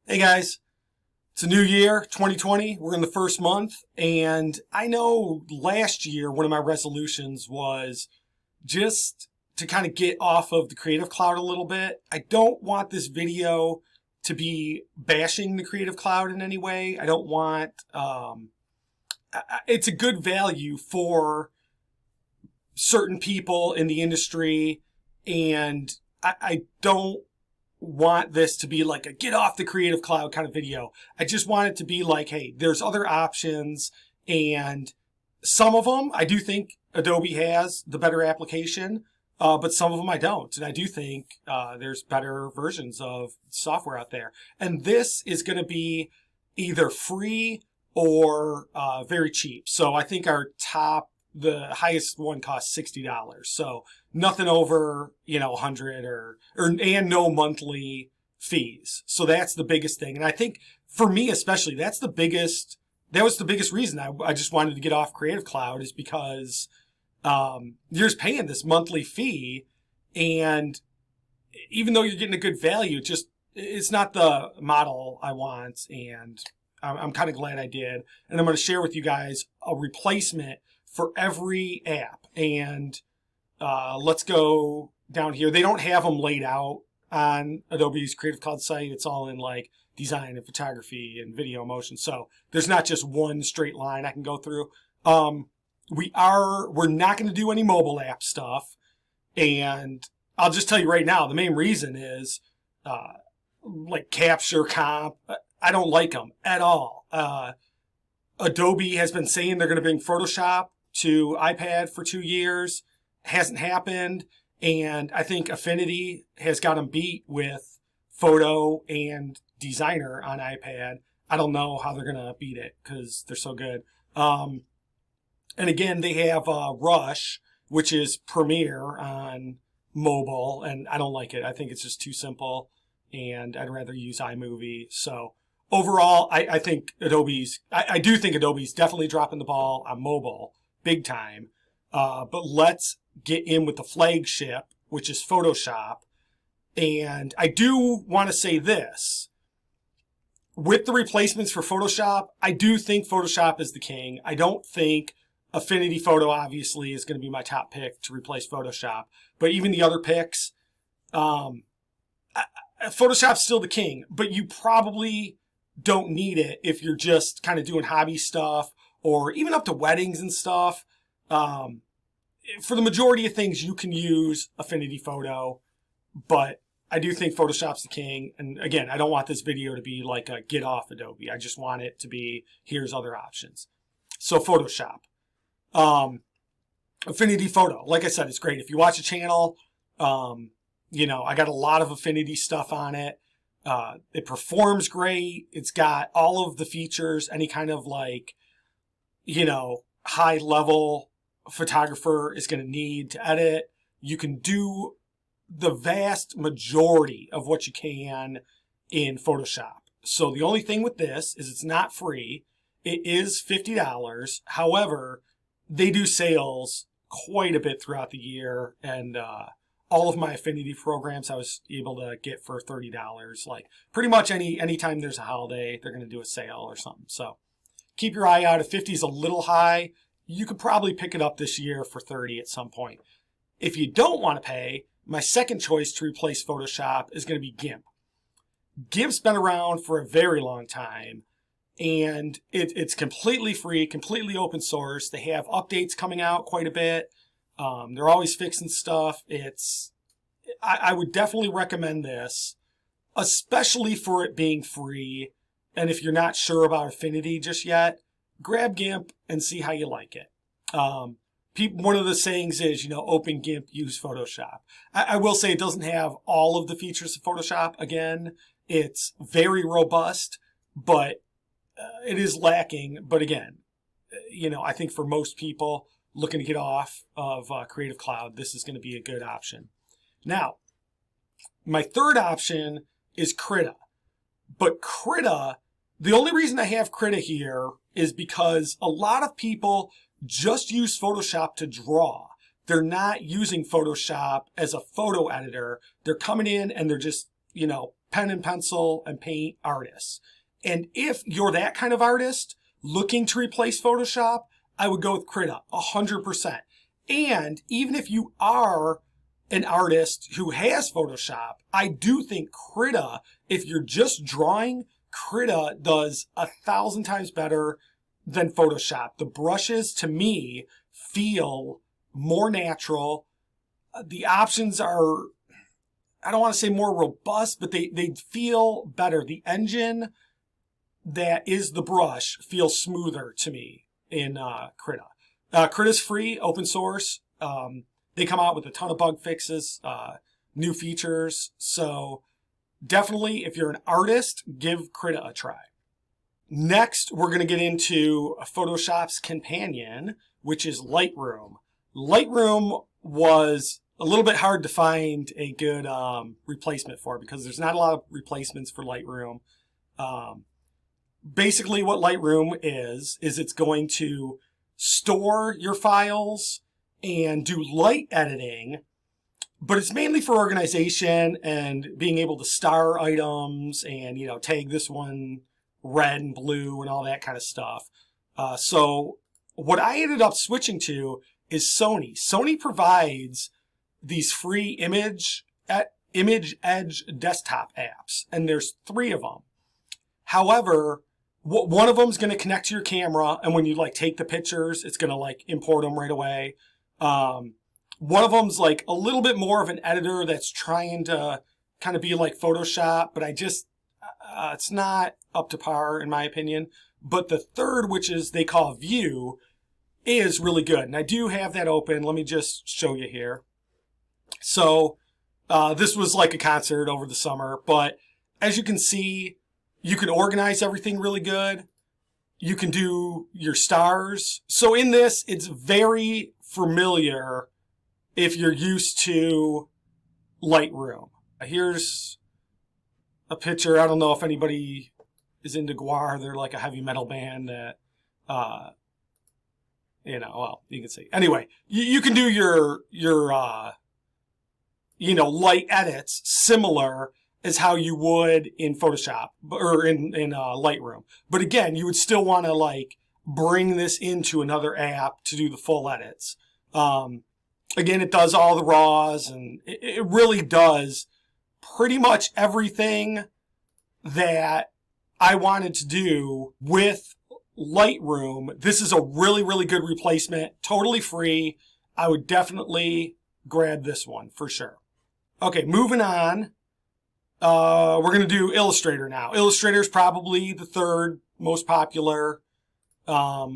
Hey guys, it's a new year, 2020. We're in the first month, and I know last year one of my resolutions was just to kind of get off of the Creative Cloud a little bit. I don't want this video to be bashing the Creative Cloud in any way. I don't want, it's a good value for certain people in the industry, and I don't want this to be like a get off the Creative Cloud kind of video. I just want it to be like, hey, there's other options, and some of them I do think Adobe has the better application, but some of them I don't. And I do think there's better versions of software out there. And this is going to be either free or very cheap. So I think the highest one costs $60. So nothing over, $100 and no monthly fees. So that's the biggest thing. And I think for me, especially, that was the biggest reason I just wanted to get off Creative Cloud, is because you're just paying this monthly fee. And even though you're getting a good value, it's not the model I want. And I'm kind of glad I did. And I'm going to share with you guys a replacement for every app. And let's go down here. They don't have them laid out on Adobe's Creative Cloud site. It's all in like design and photography and video motion. So there's not just one straight line I can go through. We're not going to do any mobile app stuff. And I'll just tell you right now, the main reason is like Capture, Comp. I don't like them at all. Adobe has been saying they're going to bring Photoshop to iPad for 2 years. Hasn't happened. And I think Affinity has got them beat with Photo and Designer on iPad. I don't know how they're going to beat it because they're so good. And again, they have Rush, which is Premiere on mobile, and I don't like it. I think it's just too simple, and I'd rather use iMovie. So overall, I think I do think Adobe's definitely dropping the ball on mobile big time. But let's get in with the flagship, which is Photoshop. And I do want to say this. With the replacements for Photoshop, I do think Photoshop is the king. I don't think Affinity Photo, obviously, is going to be my top pick to replace Photoshop. But even the other picks, Photoshop's still the king. But you probably don't need it if you're just kind of doing hobby stuff or even up to weddings and stuff. For the majority of things, you can use Affinity Photo, but I do think Photoshop's the king. And again, I don't want this video to be like a get off Adobe. I just want it to be, here's other options. So Photoshop. Affinity Photo, like I said, it's great. If you watch a channel, I got a lot of Affinity stuff on it. It performs great. It's got all of the features any kind of high level photographer is going to need to edit. You can do the vast majority of what you can in Photoshop. So the only thing with this is it's not free. It is $50. However, they do sales quite a bit throughout the year, and all of my Affinity programs I was able to get for $30. Like pretty much anytime there's a holiday, they're going to do a sale or something. So keep your eye out. If 50 is a little high, you could probably pick it up this year for 30 at some point. If you don't want to pay, my second choice to replace Photoshop is going to be GIMP. GIMP's been around for a very long time, and it's completely free, completely open source. They have updates coming out quite a bit. They're always fixing stuff. I would definitely recommend this, especially for it being free. And if you're not sure about Affinity just yet, grab GIMP and see how you like it. One of the sayings is, open GIMP, use Photoshop. I will say it doesn't have all of the features of Photoshop. Again, it's very robust, but it is lacking. But again, I think for most people looking to get off of Creative Cloud, this is going to be a good option. Now, my third option is Krita. But Krita, the only reason I have Krita here is because a lot of people just use Photoshop to draw. They're not using Photoshop as a photo editor. They're coming in and they're just, pen and pencil and paint artists. And if you're that kind of artist looking to replace Photoshop, I would go with Krita 100%. And even if you are an artist who has Photoshop, I do think Krita, if you're just drawing, Krita does 1,000 times better than Photoshop. The brushes, to me, feel more natural. The options are, I don't want to say more robust, but they feel better. The engine that is the brush feels smoother to me in Krita. Krita's free, open source. They come out with a ton of bug fixes, new features. So definitely, if you're an artist, give Krita a try. Next, we're going to get into Photoshop's companion, which is Lightroom. Lightroom was a little bit hard to find a good replacement for because there's not a lot of replacements for Lightroom. Basically, what Lightroom is it's going to store your files and do light editing, but it's mainly for organization and being able to star items and, tag this one red and blue and all that kind of stuff. So what I ended up switching to is Sony. Sony provides these free image edge desktop apps, and there's 3 of them. However, one of them is going to connect to your camera, and when you take the pictures, it's going to import them right away. One of them's a little bit more of an editor that's trying to kind of be like Photoshop, but it's not up to par in my opinion. But the third, which is they call View, is really good. And I do have that open. Let me just show you here. So this was like a concert over the summer, but as you can see, you can organize everything really good. You can do your stars. So in this, it's very familiar if you're used to Lightroom. Here's a picture. I don't know if anybody is into Guar. They're like a heavy metal band that, well, you can see. Anyway, you can do your light edits similar as how you would in Photoshop or in Lightroom. But again, you would still want to bring this into another app to do the full edits. Again, it does all the raws, and it really does pretty much everything that I wanted to do with Lightroom. This is a really, really good replacement, totally free. I would definitely grab this one for sure. Okay, moving on. We're going to do Illustrator now. Illustrator is probably the 3rd most popular, app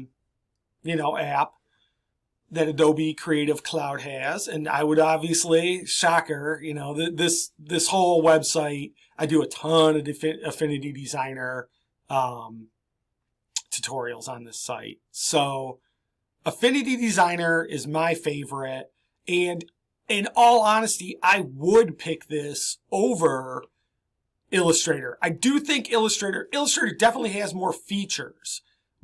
that Adobe Creative Cloud has. And I would obviously, shocker, this whole website, I do a ton of Affinity Designer tutorials on this site. So Affinity Designer is my favorite. And in all honesty, I would pick this over Illustrator. I do think Illustrator definitely has more features,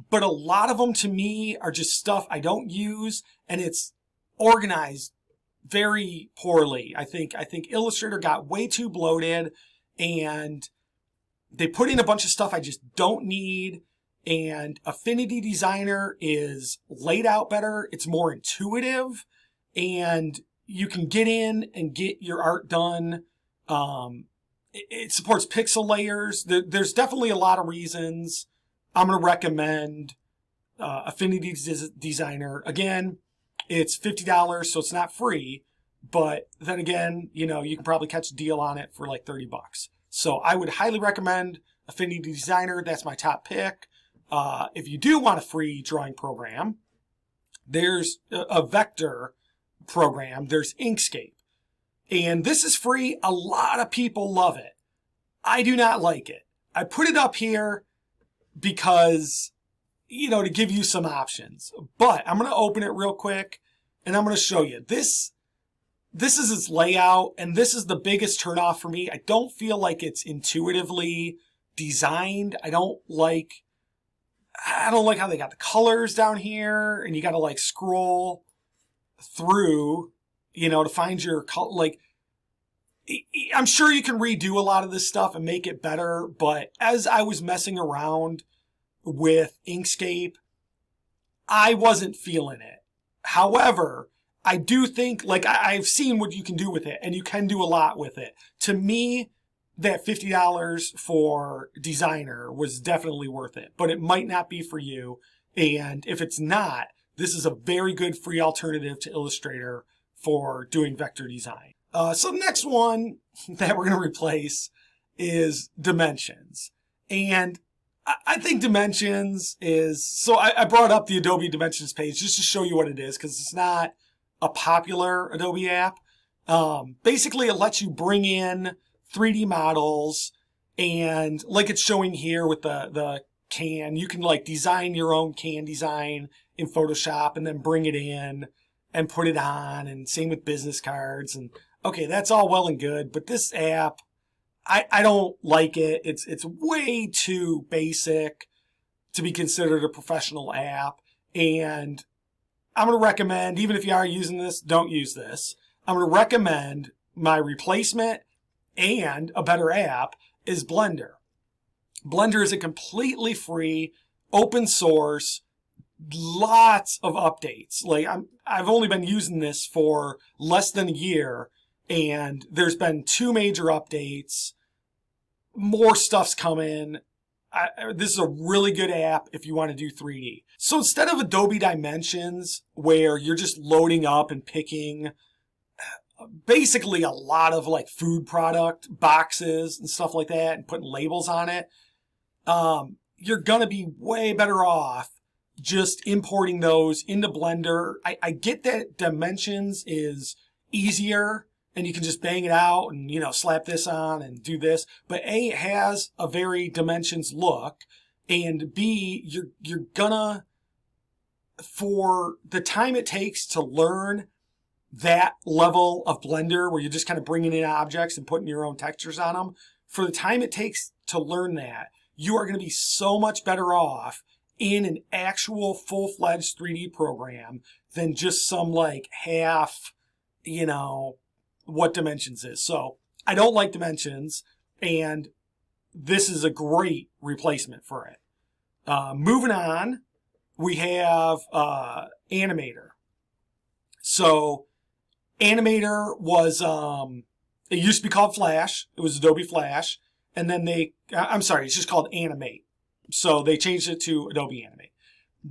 but a lot of them to me are just stuff I don't use, and it's organized very poorly. I think Illustrator got way too bloated, and they put in a bunch of stuff I just don't need. And Affinity Designer is laid out better. It's more intuitive, and you can get in and get your art done. It supports pixel layers. There's definitely a lot of reasons I'm going to recommend Affinity Designer. Again, it's $50, so it's not free. But then again, you can probably catch a deal on it for like $30. So I would highly recommend Affinity Designer. That's my top pick. If you do want a free drawing program, there's a vector program. There's Inkscape. And this is free. A lot of people love it. I do not like it. I put it up here because, to give you some options. But I'm going to open it real quick and I'm going to show you. This is its layout, and this is the biggest turnoff for me. I don't feel like it's intuitively designed. I don't like how they got the colors down here, and you got to scroll through, to find your color. I'm sure you can redo a lot of this stuff and make it better, but as I was messing around with Inkscape, I wasn't feeling it. However, I do think, like, I've seen what you can do with it, and you can do a lot with it. To me, that $50 for Designer was definitely worth it, but it might not be for you. And if it's not, this is a very good free alternative to Illustrator for doing vector design. So the next one that we're going to replace is Dimensions. And I think Dimensions is, so I brought up the Adobe Dimensions page just to show you what it is, because it's not a popular Adobe app. Basically, it lets you bring in 3D models, and like it's showing here with the can, you can like design your own can design in Photoshop and then bring it in and put it on, and same with business cards. And okay, that's all well and good, but this app, I don't like it. It's way too basic to be considered a professional app. And I'm going to recommend, even if you are using this, don't use this. I'm going to recommend my replacement and a better app is Blender. Blender is a completely free, open source, lots of updates. Like I've only been using this for less than a year, and there's been 2 major updates. More stuff's coming. This is a really good app if you want to do 3D. So instead of Adobe Dimensions, where you're just loading up and picking basically a lot of like food product boxes and stuff like that and putting labels on it, you're going to be way better off just importing those into Blender. I get that Dimensions is easier and you can just bang it out and, you know, slap this on and do this. But A, it has a very Dimensions look, and B, you're gonna, for the time it takes to learn that level of Blender where you're just kind of bringing in objects and putting your own textures on them, for the time it takes to learn that, you are going to be so much better off in an actual full-fledged 3D program than just some like half, you know, what Dimensions is. So I don't like Dimensions, and this is a great replacement for it. Moving on, we have Animator. So Animator was, it used to be called Flash. It was Adobe Flash. And then I'm sorry, it's just called Animate. So they changed it to Adobe Animate.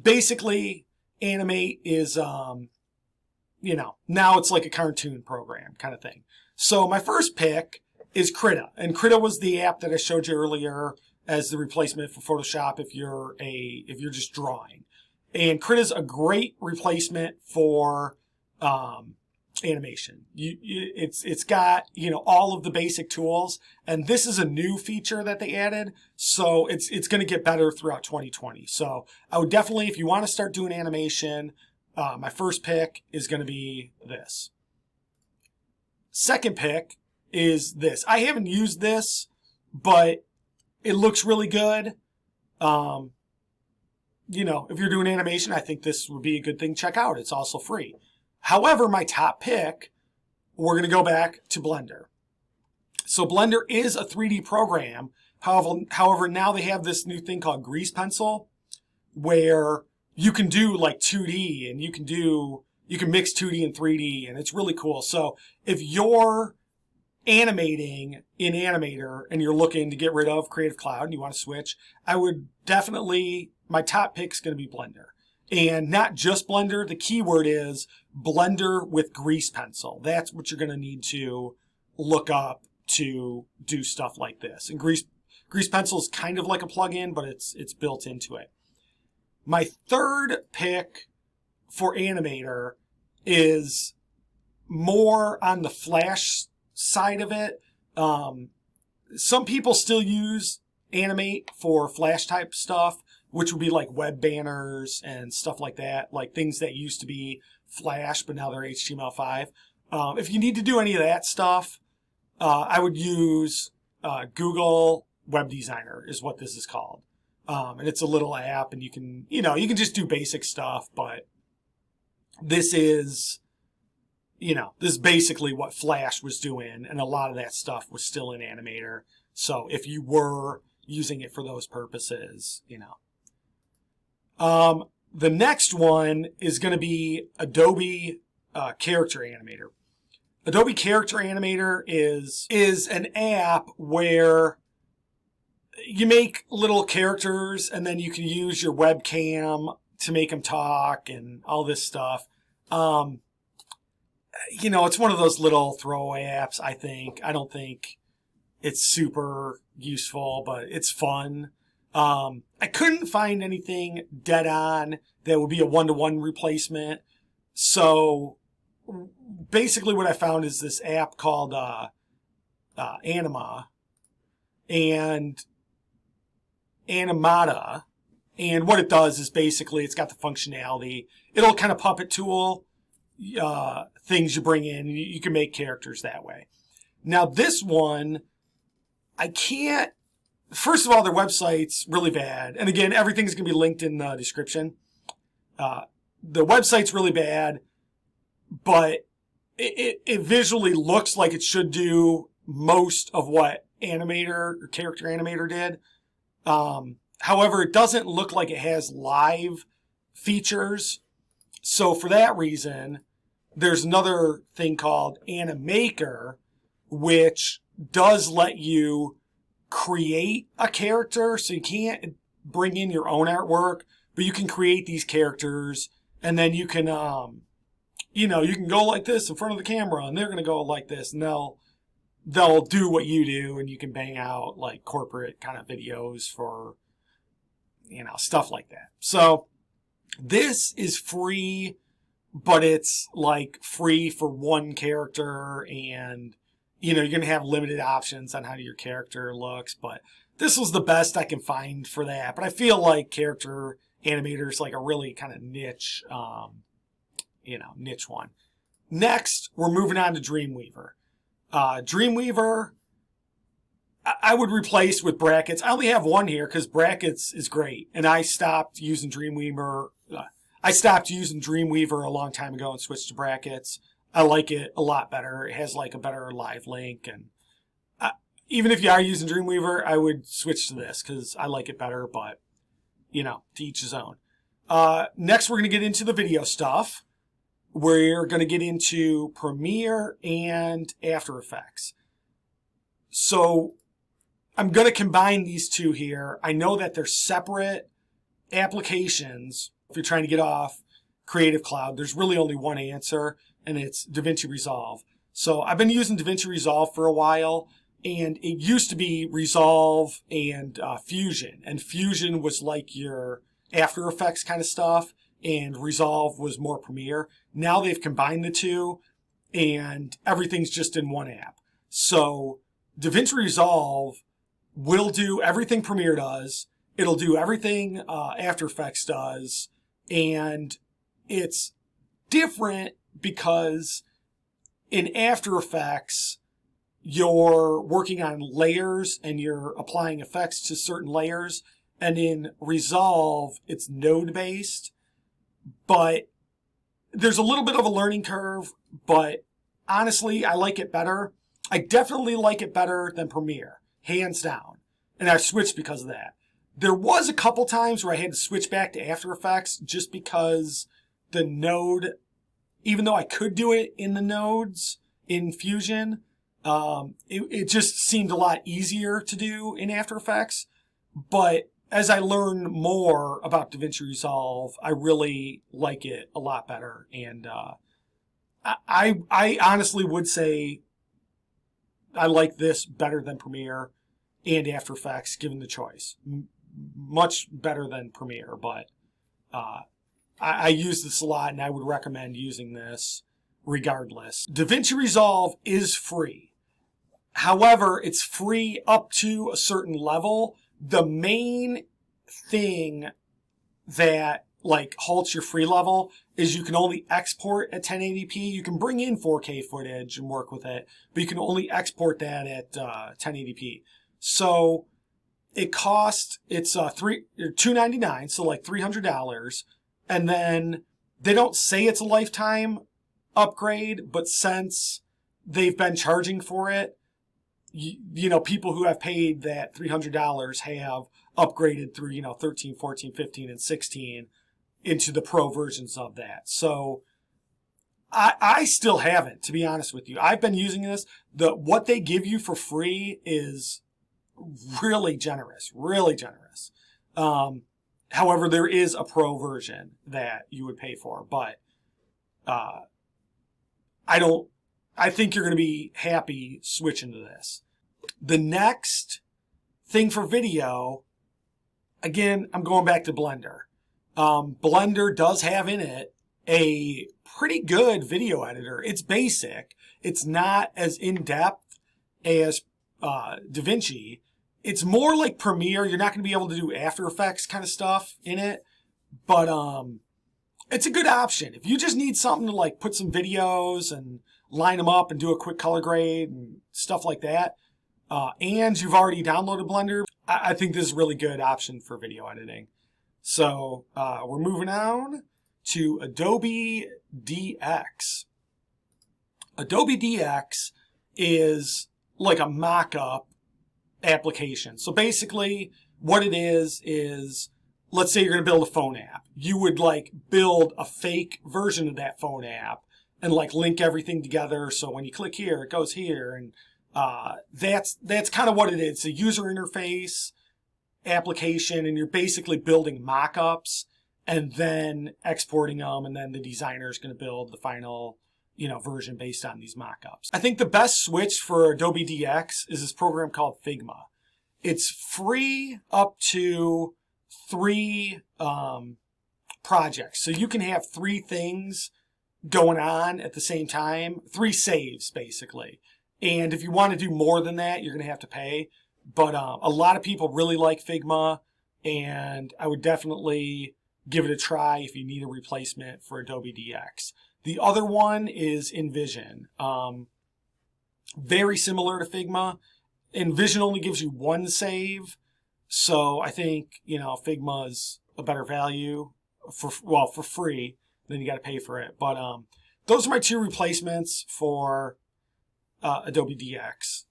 Basically, Animate is, you know, now it's like a cartoon program kind of thing. So my first pick is Krita. And Krita was the app that I showed you earlier as the replacement for Photoshop if you're just drawing. And Krita's a great replacement for animation. It's got, you know, all of the basic tools, and this is a new feature that they added, so it's going to get better throughout 2020. So I would definitely, if you want to start doing animation, my first pick is going to be this. Second pick is this. I haven't used this, but it looks really good. You know, if you're doing animation, I think this would be a good thing to check out. It's also free. However, my top pick, we're going to go back to Blender. So Blender is a 3D program. However, now they have this new thing called Grease Pencil, where you can do like 2D, and you can mix 2D and 3D, and it's really cool. So if you're animating in Animator and you're looking to get rid of Creative Cloud and you want to switch, I would definitely, my top pick is going to be Blender. And not just Blender, the keyword is Blender with Grease Pencil. That's what you're going to need to look up to do stuff like this. And Grease Pencil is kind of like a plugin, but it's built into it. My third pick for Animator is more on the Flash side of it. Some people still use Animate for Flash type stuff, which would be like web banners and stuff like that, like things that used to be Flash, but now they're HTML5. If you need to do any of that stuff, I would use Google Web Designer is what this is called. And it's a little app, and you can just do basic stuff, but this is, this is basically what Flash was doing, and a lot of that stuff was still in Animator. So if you were using it for those purposes, the next one is going to be Adobe Character Animator. Adobe Character Animator is an app where you make little characters and then you can use your webcam to make them talk and all this stuff. It's one of those little throwaway apps, I think. I don't think it's super useful, but it's fun. I couldn't find anything dead on that would be a one-to-one replacement. So basically what I found is this app called Anima and Animata. And what it does is basically it's got the functionality. It'll kind of puppet tool things you bring in. You can make characters that way. Now this one, I can't. First of all, their website's really bad. And again, everything's going to be linked in the description. The website's really bad, but it visually looks like it should do most of what Animator or Character Animator did. However, it doesn't look like it has live features. So for that reason, there's another thing called Animator, which does let you create a character. So you can't bring in your own artwork, but you can create these characters, and then you can, you can go like this in front of the camera, and they're going to go like this, and they'll do what you do, and you can bang out like corporate kind of videos for, stuff like that. So this is free, but it's like free for one character, and you're going to have limited options on how your character looks, but this was the best I can find for that. But I feel like Character Animator is like a really kind of niche, niche one. Next, we're moving on to Dreamweaver. Dreamweaver, I would replace with brackets. I only have one here because brackets is great, and I stopped using Dreamweaver. I stopped using Dreamweaver a long time ago and switched to brackets. I like it a lot better. It has like a better live link, and even if you are using Dreamweaver, I would switch to this because I like it better, but to each his own. Next, we're going to get into the video stuff. We're going to get into Premiere and After Effects. So I'm going to combine these two here. I know that they're separate applications. If you're trying to get off Creative Cloud, there's really only one answer, and it's DaVinci Resolve. So I've been using DaVinci Resolve for a while, and it used to be Resolve and Fusion. And Fusion was like your After Effects kind of stuff, and Resolve was more Premiere. Now they've combined the two, and everything's just in one app. So DaVinci Resolve will do everything Premiere does. It'll do everything After Effects does, and it's different because in After Effects, you're working on layers and you're applying effects to certain layers. And in Resolve, it's node-based. But there's a little bit of a learning curve, but honestly, I like it better. I definitely like it better than Premiere, hands down. And I switched because of that. There was a couple times where I had to switch back to After Effects just because the node, even though I could do it in the nodes in Fusion, it just seemed a lot easier to do in After Effects. But as I learn more about DaVinci Resolve, I really like it a lot better. And I honestly would say I like this better than Premiere and After Effects, given the choice. Much better than Premiere, but I use this a lot, and I would recommend using this regardless. DaVinci Resolve is free. However, it's free up to a certain level. The main thing that halts your free level is you can only export at 1080p. You can bring in 4K footage and work with it, but you can only export that at 1080p. So it costs, it's $299, so like $300. And then they don't say it's a lifetime upgrade, but since they've been charging for it, you know, people who have paid that $300 have upgraded through, you know, 13, 14, 15, and 16 into the pro versions of that. So I still haven't, to be honest with you. I've been using this. What they give you for free is really generous, really generous. However, there is a pro version that you would pay for, but I think you're going to be happy switching to this. The next thing for video, again, I'm going back to Blender. Blender does have in it a pretty good video editor. It's basic. It's not as in-depth as DaVinci. It's more like Premiere. You're not going to be able to do After Effects kind of stuff in it, but it's a good option. If you just need something to like put some videos and line them up and do a quick color grade and stuff like that, and you've already downloaded Blender, I think this is a really good option for video editing. So we're moving on to Adobe DX. Adobe DX is like a mock-up application. So basically what it is let's say you're going to build a phone app. You would like build a fake version of that phone app and like link everything together. So when you click here, it goes here. And that's kind of what it is. It's a user interface application, and you're basically building mock-ups and then exporting them, and then the designer is going to build the final, you know, version based on these mock-ups. I think the best switch for Adobe DX is this program called Figma. It's free up to 3 projects. So you can have 3 things going on at the same time, 3 saves basically. And if you want to do more than that, you're going to have to pay. But a lot of people really like Figma, and I would definitely give it a try if you need a replacement for Adobe DX. The other one is InVision. Very similar to Figma. InVision only gives you 1 save, so I think, you know, Figma is a better value for free. Then you got to pay for it. But those are my 2 replacements for Adobe DX.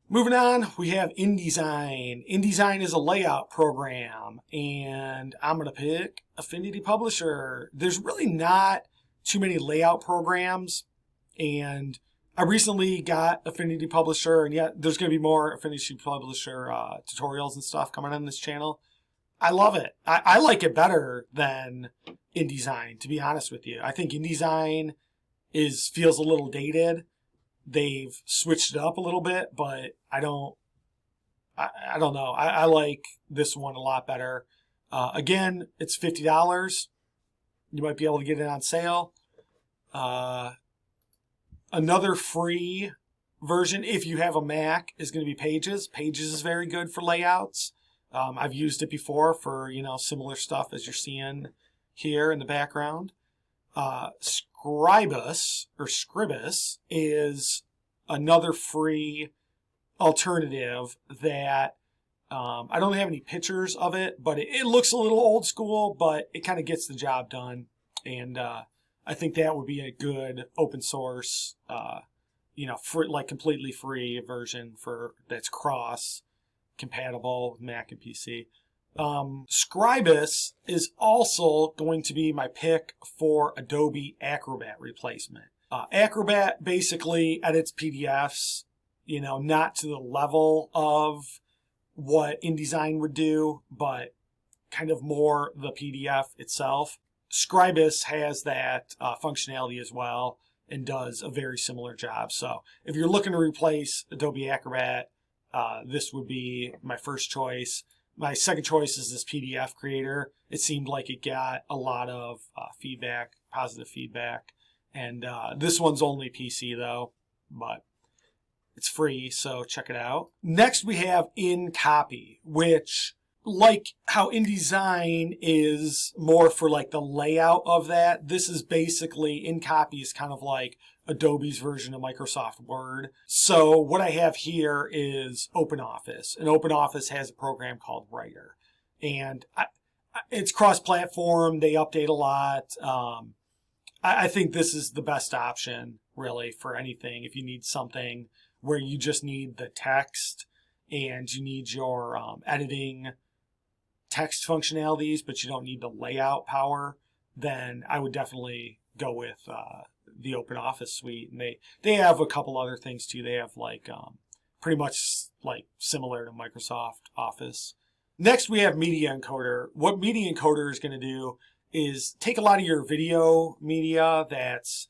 Moving on, we have InDesign. InDesign is a layout program, and I'm going to pick Affinity Publisher. There's really not too many layout programs, and I recently got Affinity Publisher, and yet there's going to be more Affinity Publisher tutorials and stuff coming on this channel. I love it. I like it better than InDesign, to be honest with you. I think InDesign feels a little dated. They've switched it up a little bit, but I don't know. I like this one a lot better. Again, it's $50. You might be able to get it on sale. Another free version, if you have a Mac, is going to be Pages. Pages is very good for layouts. I've used it before for, you know, similar stuff as you're seeing here in the background. Scribus is another free alternative that I don't have any pictures of it, but it looks a little old school, but it kind of gets the job done. And I think that would be a good open source, you know, like completely free version that's cross compatible with Mac and PC. Scribus is also going to be my pick for Adobe Acrobat replacement. Acrobat basically edits PDFs, you know, not to the level of what InDesign would do, but kind of more the PDF itself. Scribus has that functionality as well and does a very similar job. So if you're looking to replace Adobe Acrobat, this would be my first choice. My second choice is this PDF creator. It seemed like it got a lot of feedback, positive feedback. And this one's only PC though, but it's free, so check it out. Next we have InCopy, which, like how InDesign is more for like the layout of that, this is basically, InCopy is kind of like Adobe's version of Microsoft Word. So what I have here is OpenOffice, and OpenOffice has a program called Writer. And it's cross-platform, they update a lot. I think this is the best option, really, for anything. If you need something where you just need the text and you need your editing text functionalities, but you don't need the layout power, then I would definitely go with the Open Office suite. And they have a couple other things too. They have like pretty much like similar to Microsoft Office. Next, we have Media Encoder. What Media Encoder is going to do is take a lot of your video media that's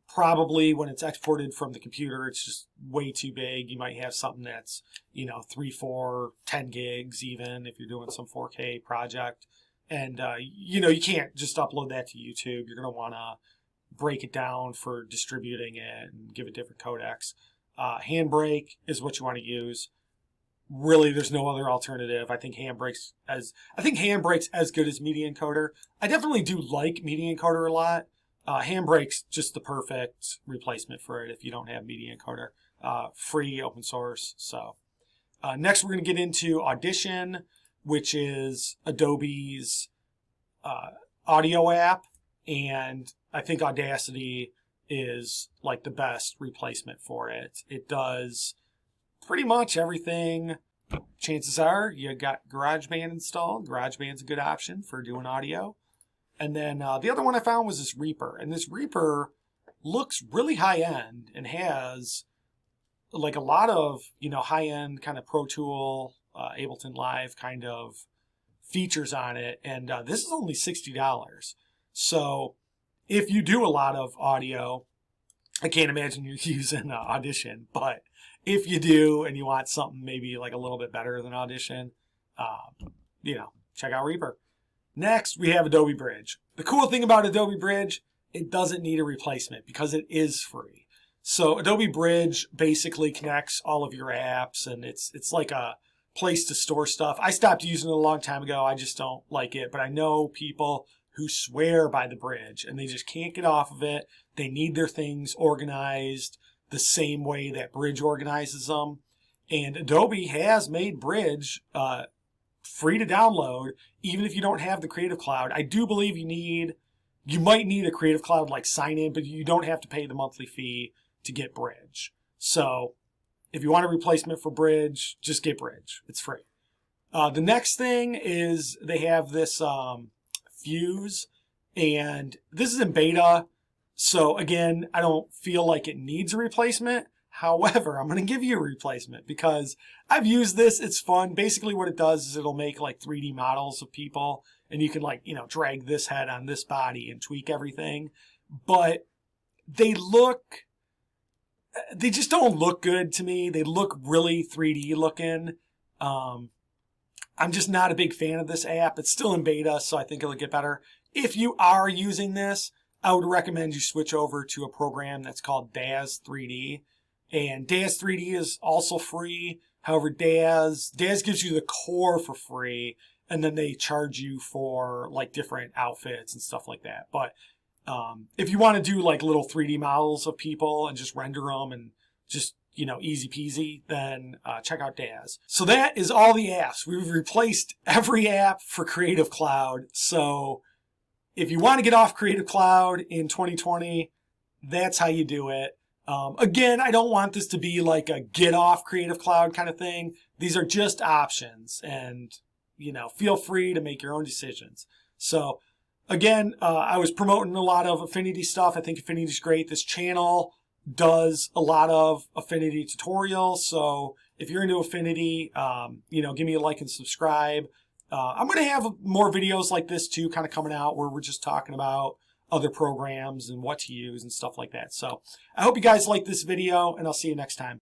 probably, when it's exported from the computer, it's just way too big. You might have something that's, 3, 4, 10 gigs even if you're doing some 4K project. And, you can't just upload that to YouTube. You're going to want to break it down for distributing it and give it different codecs. Handbrake is what you want to use. Really, there's no other alternative. I think Handbrake's as good as Media Encoder. I definitely do like Media Encoder a lot. Handbrake's just the perfect replacement for it if you don't have Media Encoder. Free, open source. So next we're going to get into Audition, which is Adobe's audio app. And I think Audacity is like the best replacement for it. It does pretty much everything. Chances are you got GarageBand installed. GarageBand's a good option for doing audio. And then the other one I found was this Reaper. And this Reaper looks really high-end and has like a lot of, high-end kind of Pro Tool, Ableton Live kind of features on it. And this is only $60. So if you do a lot of audio, I can't imagine you're using Audition, but if you do and you want something maybe like a little bit better than Audition, check out Reaper. Next, we have Adobe Bridge. The cool thing about Adobe Bridge, it doesn't need a replacement because it is free. So Adobe Bridge basically connects all of your apps, and it's like a place to store stuff. I stopped using it a long time ago. I just don't like it, but I know people who swear by the Bridge, and they just can't get off of it. They need their things organized the same way that Bridge organizes them. And Adobe has made Bridge free to download, even if you don't have the Creative Cloud. I do believe you might need a Creative Cloud like sign-in, but you don't have to pay the monthly fee to get Bridge. So if you want a replacement for Bridge, just get Bridge. It's free. The next thing is they have this Fuse, and this is in beta. So again, I don't feel like it needs a replacement. However, I'm going to give you a replacement because I've used this. It's fun. Basically what it does is it'll make like 3D models of people, and you can drag this head on this body and tweak everything. But they just don't look good to me. They look really 3D looking. I'm just not a big fan of this app. It's still in beta, so I think it'll get better. If you are using this, I would recommend you switch over to a program that's called Daz 3D. And Daz 3D is also free. However, Daz gives you the core for free, and then they charge you for like different outfits and stuff like that. But if you want to do like little 3D models of people and just render them and just, easy peasy, then check out Daz. So that is all the apps. We've replaced every app for Creative Cloud. So if you want to get off Creative Cloud in 2020, that's how you do it. Again, I don't want this to be like a get off Creative Cloud kind of thing. These are just options, and, feel free to make your own decisions. So again, I was promoting a lot of Affinity stuff. I think Affinity is great. This channel does a lot of Affinity tutorials. So if you're into Affinity, give me a like and subscribe. I'm going to have more videos like this too, kind of coming out where we're just talking about other programs and what to use and stuff like that. So I hope you guys like this video, and I'll see you next time.